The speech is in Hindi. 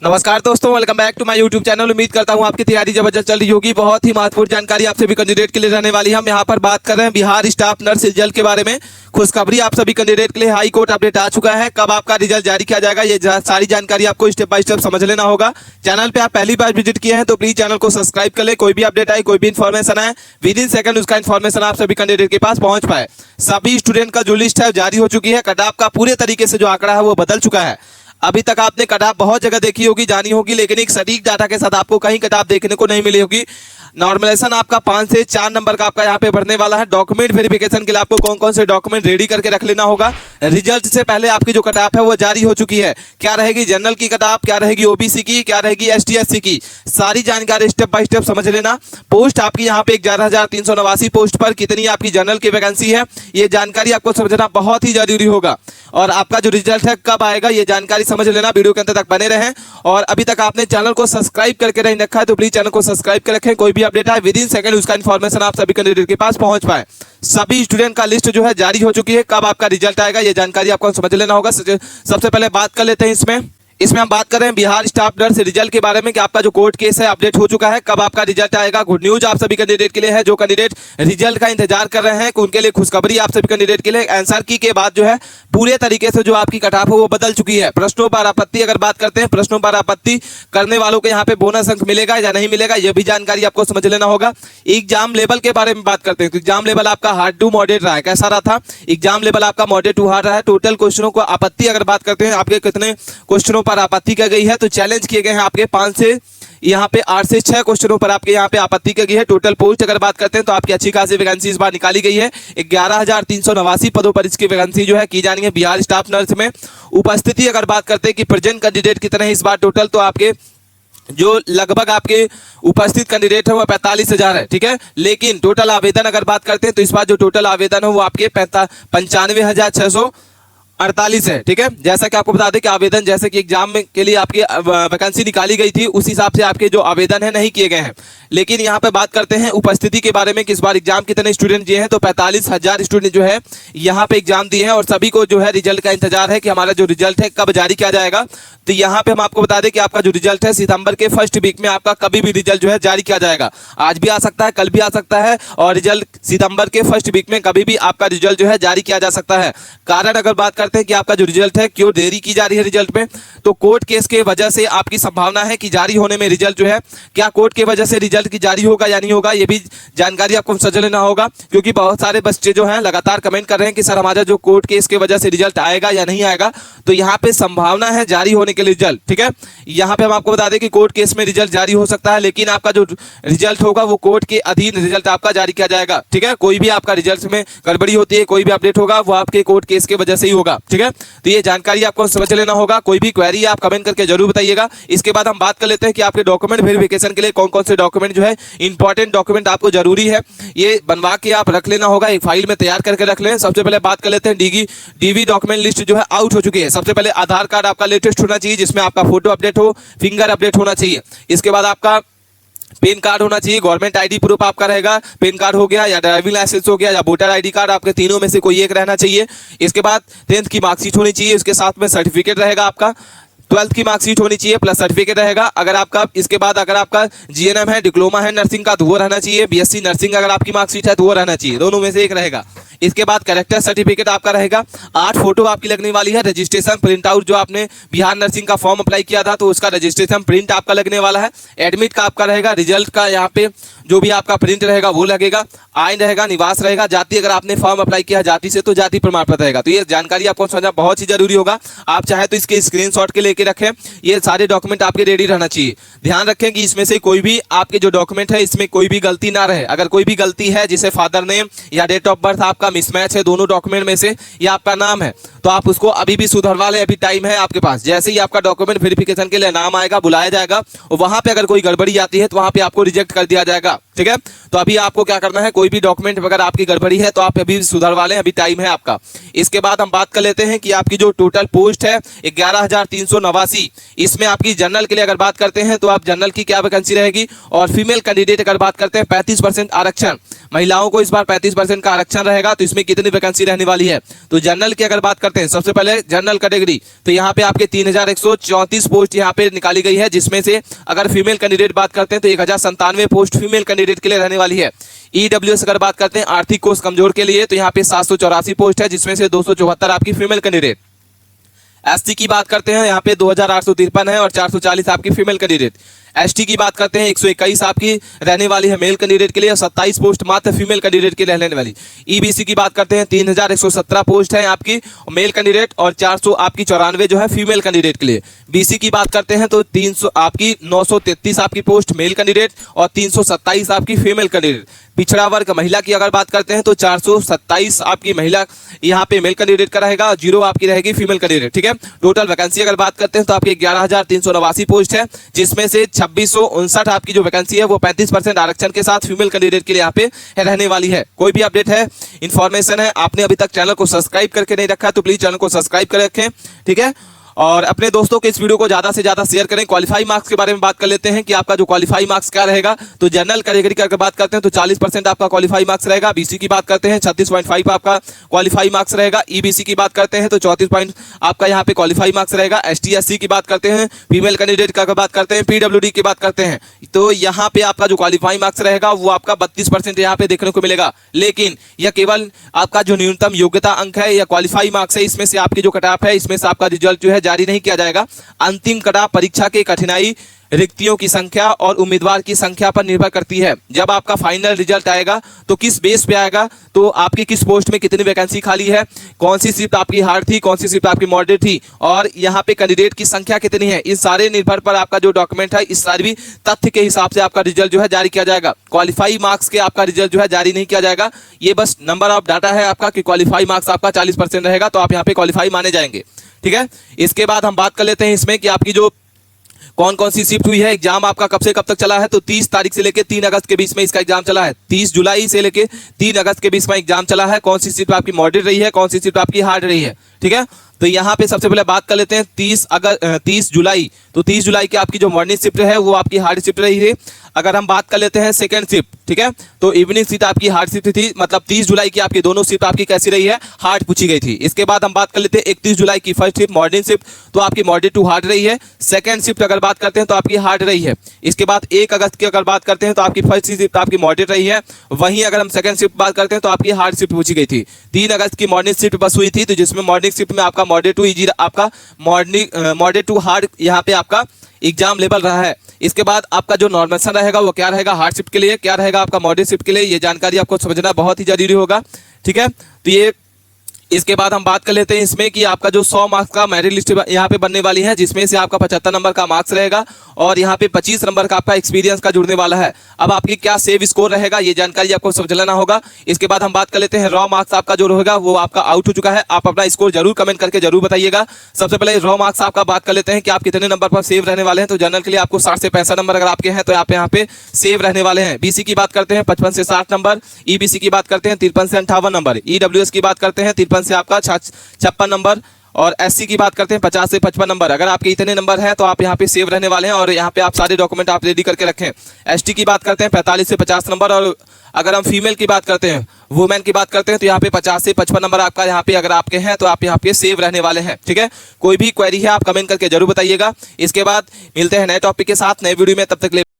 नमस्कार दोस्तों, welcome back to my YouTube channel. उम्मीद करता हूं आपकी तैयारी जबरदस्त चल रही होगी। बहुत ही महत्वपूर्ण जानकारी आप सभी कैंडिडेट के लिए रहने वाली है। हम यहां पर बात कर रहे हैं बिहार स्टाफ नर्स रिजल्ट के बारे में। खुशखबरी आप सभी कैंडिडेट के लिए, हाई कोर्ट अपडेट आ चुका है। कब आपका रिजल्ट जारी किया जाएगा, ये सारी जानकारी आपको स्टेप बाय स्टेप समझ लेना होगा। चैनल पे आप पहली बार विजिट किए हैं तो प्लीज चैनल को सब्सक्राइब कर ले। कोई भी अपडेट आए, कोई भी इन्फॉर्मेशन आए, विद इन सेकंड उसका इन्फॉर्मेशन आप सभी कैंडिडेट के पास पहुंच पाए। सभी स्टूडेंट का जो लिस्ट है जारी हो चुकी है। कट ऑफ का पूरे तरीके से जो आंकड़ा है वो बदल चुका है। अभी तक आपने कट ऑफ बहुत जगह देखी होगी, जानी होगी, लेकिन एक सटीक डाटा के साथ आपको कहीं कट ऑफ देखने को नहीं मिली होगी। नॉर्मलाइजेशन आपका 5 से 4 नंबर का आपका यहाँ पे बढ़ने वाला है। डॉक्यूमेंट वेरिफिकेशन के लिए आपको कौन कौन से डॉक्यूमेंट रेडी करके रख लेना होगा। रिजल्ट से पहले आपकी जो कट ऑफ है वो जारी हो चुकी है। क्या रहेगी जनरल की कट ऑफ, क्या रहेगी ओबीसी की, क्या रहेगी एसटी एससी की, सारी जानकारी स्टेप बाय स्टेप समझ लेना। पोस्ट आपकी यहाँ पे 11,389 पोस्ट पर कितनी आपकी जनरल की वैकेंसी है, ये जानकारी आपको समझना बहुत ही जरूरी होगा। और आपका जो रिजल्ट है कब आएगा, ये जानकारी समझ लेना। वीडियो के अंत तक बने रहें। और अभी तक आपने चैनल को सब्सक्राइब करके नहीं रखा है तो प्लीज चैनल को सब्सक्राइब कर रखें। कोई भी अपडेट आए, विद इन सेकंड उसका इन्फॉर्मेशन आप सभी कैंडिडेट के पास पहुंच पाए। सभी स्टूडेंट का लिस्ट जो है जारी हो चुकी है। कब आपका रिजल्ट आएगा, ये जानकारी आपको समझ लेना होगा। सबसे पहले बात कर लेते हैं इसमें हम बात कर रहे हैं बिहार स्टाफ नर्स रिजल्ट के बारे में कि आपका जो कोर्ट केस है अपडेट हो चुका है। कब आपका रिजल्ट आएगा, गुड न्यूज आप सभी कैंडिडेट के लिए है। जो कैंडिडेट रिजल्ट का इंतजार कर रहे हैं उनके लिए खुशखबरी आप सभी कैंडिडेट के लिए। आंसर की के बाद जो है पूरे तरीके से जो आपकी कट ऑफ है वो बदल चुकी है। प्रश्नों पर आपत्ति अगर बात करते हैं, प्रश्नों पर आपत्ति करने वालों को यहाँ पे बोनस अंक मिलेगा या नहीं मिलेगा, यह भी जानकारी आपको समझ लेना होगा। एग्जाम लेवल के बारे में बात करते हैं तो एग्जाम लेवल आपका हार्ड टू मॉडरेट रहा है। कैसा रहा था एग्जाम लेवल आपका? मॉडरेट टू हार्ड रहा है। टोटल क्वेश्चनों को आपत्ति अगर बात करते हैं, आपके कितने क्वेश्चनों पर आपत्ति की गई है, तो चैलेंज किए गए हैं आपके 5 से यहाँ पे 8 से 6 क्वेश्चनों पर आपके यहाँ पे आपत्ति की गई है। टोटल पोस्ट अगर बात करते हैं तो आपकी अच्छी खासी वैकेंसी इस बार निकाली गई है। 11,389 पदों पर इसकी वैकेंसी जो है की जानी है बिहार स्टाफ नर्स में। उपस्थिति अगर बात करते हैं कि प्रेजेंट कैंडिडेट कितने हैं इस बार टोटल, तो आपके जो लगभग आपके उपस्थित कैंडिडेट है वो 45,000 है, ठीक है। लेकिन टोटल आवेदन अगर बात करते हैं तो इस बार जो टोटल आवेदन है वो आपके 95,648 है, ठीक है। जैसा कि आपको बता दें कि आवेदन जैसे कि एग्जाम में के लिए आपकी वैकेंसी निकाली गई थी उस हिसाब से आपके जो आवेदन है नहीं किए गए हैं। लेकिन यहाँ पे बात करते हैं उपस्थिति के बारे में कि इस बार एग्जाम कितने स्टूडेंट दिए हैं, तो 45,000 स्टूडेंट जो है यहाँ पे एग्जाम दिए हैं। और सभी को जो है रिजल्ट का इंतजार है कि हमारा जो रिजल्ट है कब जारी किया जाएगा। तो यहाँ पे हम आपको बता दें कि आपका जो रिजल्ट है सितंबर के फर्स्ट वीक में आपका कभी भी रिजल्ट जो है जारी किया जाएगा। आज भी आ सकता है, कल भी आ सकता है, और रिजल्ट सितंबर के फर्स्ट वीक में कभी भी आपका रिजल्ट जो है जारी किया जा सकता है। कारण अगर बात करते हैं कि आपका जो रिजल्ट है क्यों देरी की जा रही है रिजल्ट में, तो कोर्ट केस के वजह से आपकी संभावना है कि जारी होने में रिजल्ट जो है, क्या कोर्ट के वजह से रिजल्ट की जारी होगा या नहीं होगा, ये भी जानकारी आपको समझ लेना होगा। क्योंकि बहुत सारे बच्चे जो हैं लगातार कमेंट कर रहे हैं कि सर हमारा जो कोर्ट केस के वजह से रिजल्ट आएगा या नहीं आएगा। तो यहाँ पे संभावना है जारी होने के लिए रिजल्ट, ठीक है। यहाँ पे हम आपको बता दें कि कोर्ट केस में रिजल्ट जारी हो सकता है, लेकिन आपका जो रिजल्ट होगा वो कोर्ट के अधीन रिजल्ट आपका जारी किया जाएगा, ठीक है। कोई भी आपका रिजल्ट में गड़बड़ी होती है, कोई भी अपडेट होगा वो आपके कोर्ट केस के वजह से ही होगा, ठीक है। तो ये जानकारी आपको समझ लेना होगा। कोई भी क्वेरी आप कमेंट करके जरूर बताइएगा। इसके बाद हम बात कर लेते हैं कि आपके डॉक्यूमेंट वेरिफिकेशन के लिए कौन कौन से डॉक्यूमेंट जो है इंपॉर्टेंट डॉक्यूमेंट आपको जरूरी है, ये बनवा के आप रख लेना होगा, एक फाइल में तैयार करके रख लें। सबसे पहले बात कर लेते हैं डीवी डॉक्यूमेंट लिस्ट जो है आउट हो चुकी है। सबसे पहले आधार कार्ड आपका लेटेस्ट होना चाहिए, जिसमें आपका फोटो अपडेट हो, फिंगर अपडेट होना चाहिए। इसके बाद आपका पैन कार्ड होना चाहिए, गवर्नमेंट आईडी प्रूफ आपका रहेगा, पैन कार्ड हो गया या ड्राइविंग लाइसेंस हो गया या वोटर आईडी कार्ड, आपके तीनों में से कोई एक रहना चाहिए। इसके बाद 10th की मार्कशीट होनी चाहिए, उसके साथ में सर्टिफिकेट रहेगा आपका। 12th की मार्कशीट होनी चाहिए प्लस सर्टिफिकेट रहेगा। अगर आपका इसके बाद अगर आपका जीएनएम है, डिप्लोमा है नर्सिंग का, तो वो रहना चाहिए। बीएससी नर्सिंग अगर आपकी मार्कशीट है तो वो रहना चाहिए, दोनों में से एक रहेगा। इसके बाद कैरेक्टर सर्टिफिकेट आपका रहेगा। 8 फोटो आपकी लगने वाली है। रजिस्ट्रेशन प्रिंट आउट, जो आपने बिहार नर्सिंग का फॉर्म अप्लाई किया था तो उसका रजिस्ट्रेशन प्रिंट आपका लगने वाला है। एडमिट का आपका रहेगा। रिजल्ट का यहाँ पे जो भी आपका प्रिंट रहेगा वो लगेगा। आयन रहेगा, निवास रहेगा। जाति अगर आपने फॉर्म अप्लाई किया जाति से तो जाति प्रमाण पत्र रहेगा। तो ये जानकारी आपको समझना बहुत ही जरूरी होगा। आप चाहे तो इसके स्क्रीनशॉट के लेके रखें। ये सारे डॉक्यूमेंट आपके रेडी रहना चाहिए। ध्यान रखें कि इसमें से कोई भी आपके जो डॉक्यूमेंट है इसमें कोई भी गलती ना रहे। अगर कोई भी गलती है, जैसे फादर नेम या डेट ऑफ बर्थ आपका मिसमैच है दोनों डॉक्यूमेंट में से, या आपका नाम है, तो आप उसको अभी भी सुधरवा लें, अभी टाइम है आपके पास। जैसे ही आपका डॉक्यूमेंट वेरिफिकेशन के लिए नाम आएगा, बुलाया जाएगा, और वहां पे अगर कोई गड़बड़ी आती है तो वहां पे आपको रिजेक्ट कर दिया जाएगा, ठीक है। तो अभी आपको क्या करना है, कोई भी डॉक्यूमेंट अगर आपकी गड़बड़ी है तो आप अभी सुधरवा लें, अभी टाइम है आपका। इसके बाद हम बात कर लेते हैं कि आपकी जो टोटल पोस्ट है 11,389, इसमें आपकी जनरल के लिए अगर बात करते हैं तो आप जनरल की क्या वैकेंसी रहेगी, और फीमेल कैंडिडेट अगर बात करते हैं 35% आरक्षण, महिलाओं को इस बार 35% का आरक्षण रहेगा। तो इसमें कितनी वैकेंसी रहने वाली है। तो जनरल की अगर बात करते हैं, सबसे पहले जनरल कैटेगरी, तो यहाँ पे आपके 3134 पोस्ट यहाँ पे निकाली गई है, जिसमें से अगर फीमेल कैंडिडेट बात करते हैं तो 1097 पोस्ट फीमेल कैंडिडेट के लिए रहने वाली है। ईडब्ल्यूएस अगर बात करते हैं आर्थिक कोष कमजोर के लिए, तो यहाँ पे 784 पोस्ट है, जिसमें से 274 आपकी फीमेल कैंडिडेट। एसटी की बात करते हैं यहाँ पे 2853 है और 440 आपकी फीमेल कैंडिडेट। एसटी की बात करते हैं 121 आपकी रहने वाली है मेल कैंडिडेट के लिए और 27 पोस्ट मात्र फीमेल कैंडिडेट के लिए रहने वाली। ईबीसी की बात करते हैं 3117 पोस्ट है आपकी मेल कैंडिडेट और 400 आपकी 94 जो है फीमेल कैंडिडेट के लिए। बीसी की बात करते हैं तो 300 आपकी 933 आपकी पोस्ट मेल कैंडिडेट और 327 आपकी फीमेल कैंडिडेट। पिछड़ा वर्ग महिला की अगर बात करते हैं तो 427 आपकी महिला यहाँ पे मेल कैंडिडेट का रहेगा और 0 आपकी रहेगी फीमेल कैंडिडेट, ठीक है। टोटल वैकेंसी अगर बात करते हैं तो आपकी 11,389 पोस्ट है, जिसमें से 2659 आपकी जो वैकेंसी है वो 35% आरक्षण के साथ फीमेल कैंडिडेट के लिए यहाँ पे रहने वाली है। कोई भी अपडेट है, इन्फॉर्मेशन है, आपने अभी तक चैनल को सब्सक्राइब करके नहीं रखा है तो प्लीज चैनल को सब्सक्राइब कर रखें, ठीक है। और अपने दोस्तों को इस वीडियो को ज्यादा से ज्यादा शेयर करें। क्वालिफाई मार्क्स के बारे में बात कर लेते हैं कि आपका जो क्वालिफाई मार्क्स क्या रहेगा। तो जनरल कैटेगरी की अगर बात करते हैं तो 40% आपका क्वालिफाई मार्क्स रहेगा। बीसी की बात करते हैं 36.5 आपका क्वालिफाई मार्क्स रहेगा। ईबीसी की बात करते हैं तो 34 पॉइंट आपका यहाँ पे क्वालिफाई मार्क्स रहेगा। एसटी एससी की बात करते हैं, फीमेल कैंडिडेट का बात करते हैं, पीडब्ल्यूडी की बात करते हैं तो यहाँ पे आपका जो क्वालिफाई मार्क्स रहेगा वो आपका 32% यहाँ पे देखने को मिलेगा। लेकिन यह केवल आपका जो न्यूनतम योग्यता अंक है या क्वालिफाई मार्क्स है, इसमें से आपकी जो कट ऑफ है इसमें से आपका रिजल्ट जो है जारी नहीं किया जाएगा। अंतिम कटा परीक्षा की कठिनाई, रिक्तियों की संख्या और उम्मीदवार की संख्या पर निर्भर करती है। जब आपका फाइनल रिजल्ट आएगा तो किस बेस पे आएगा, तो आपकी किस पोस्ट में कितनी वैकेंसी खाली है, कौन सी शिफ्ट आपकी हार्ड थी, कौन सी शिफ्ट आपकी मॉडरेट थी और यहाँ पे कैंडिडेट की संख्या कितनी है, इस सारे निर्भर पर आपका जो डॉक्यूमेंट है इस सारे भी तथ्य के हिसाब से आपका रिजल्ट जो है जारी किया जाएगा। क्वालिफाई मार्क्स के आपका रिजल्ट जो है जारी नहीं किया जाएगा। ये बस नंबर ऑफ डाटा है आपका कि क्वालिफाई मार्क्स आपका 40% रहेगा तो आप यहाँ पे क्वालिफाई माने जाएंगे, ठीक है। इसके बाद हम बात कर लेते हैं इसमें कि आपकी जो कौन कौन सी शिफ्ट हुई है। एग्जाम आपका कब से कब तक चला है, तो 30 तारीख से लेकर 3 अगस्त के बीच में इसका एग्जाम चला है। 30 जुलाई से लेकर 3 अगस्त के बीच में एग्जाम चला है। कौन सी शिफ्ट आपकी मॉडरेट रही है, कौन सी शिफ्ट आपकी हार्ड रही है, ठीक है। तो यहाँ पे सबसे पहले बात कर लेते हैं 30 जुलाई, तो 30 जुलाई की आपकी जो मॉर्निंग शिफ्ट है वो आपकी हार्ड शिफ्ट रही है। अगर हम बात कर लेते हैं सेकंड शिफ्ट, ठीक है, तो इवनिंग शिफ्ट आपकी हार्ड शिफ्ट थी, मतलब 30 जुलाई की आपकी दोनों शिफ्ट आपकी कैसी रही है, हार्ड पूछी गई थी। इसके बाद हम बात कर लेते हैं 31 जुलाई की फर्स्ट शिफ्ट मॉर्निंग शिफ्ट, तो आपकी मॉडरेट टू हार्ड रही है। सेकंड शिफ्ट अगर बात करते हैं तो आपकी हार्ड रही है। इसके बाद 1 अगस्त की अगर बात करते हैं तो आपकी फर्स्ट शिफ्ट आपकी मॉडरेट रही है। वहीं अगर हम सेकंड शिफ्ट बात करते हैं तो आपकी हार्ड शिफ्ट पूछी गई थी। 3 अगस्त की मॉर्निंग शिफ्ट बस हुई थी, तो जिसमें मॉर्निंग शिफ्ट में आपका मॉडरेट टू इजी आपका मॉडरेट टू हार्ड यहाँ पे आपका एग्जाम लेवल रहा है। इसके बाद आपका जो नॉर्मेशन रहेगा वो क्या रहेगा, हार्ड शिफ्ट के लिए, क्या रहेगा आपका मॉडरेट शिफ्ट के लिए, ये जानकारी आपको समझना बहुत ही जरूरी होगा, ठीक है। तो ये इसके बाद हम बात कर लेते हैं इसमें कि आपका जो 100 मार्क्स का मेरिट लिस्ट यहाँ पे बनने वाली है, जिसमें से आपका 75 नंबर का मार्क्स रहेगा और यहाँ पे 25 नंबर का आपका एक्सपीरियंस का जुड़ने वाला है। अब आपकी क्या सेव स्कोर रहेगा ये जानकारी आपको समझ लेना होगा। इसके बाद हम बात कर लेते हैं रॉ मार्क्स आपका जो रहेगा वो आपका आउट हो चुका है। आप अपना स्कोर जरूर कमेंट करके जरूर बताइएगा। सबसे पहले रॉ मार्क्स आपका बात कर लेते हैं कि आप कितने नंबर पर सेव रहने वाले हैं। तो जनरल के लिए आपको 60 से 65 नंबर अगर आपके हैं तो आप यहाँ पे सेव रहने वाले हैं। बीसी की बात करते हैं 55 से 60 नंबर, ईबीसी की बात करते हैं 53 से 58 नंबर, ईडब्ल्यूएस की बात करते हैं 53 से आपका 56 नंबर और एससी की बात करते हैं 50 से 55 नंबर। अगर आपके इतने नंबर हैं तो आप यहाँ पे सेव रहने वाले हैं और यहाँ पे आप सारे डॉक्यूमेंट आप रेडी करके रखें। एसटी की बात करते हैं 45 से 50 नंबर और अगर हम फीमेल की बात करते हैं, वुमेन की बात करते हैं तो यहाँ पे 50 से 55 नंबर आपका यहाँ पे अगर आपके हैं तो आप यहाँ पे सेव रहने वाले हैं, ठीक है। कोई भी क्वेरी है आप कमेंट करके जरूर बताइएगा। इसके बाद मिलते हैं नए टॉपिक के साथ नए वीडियो में, तब तक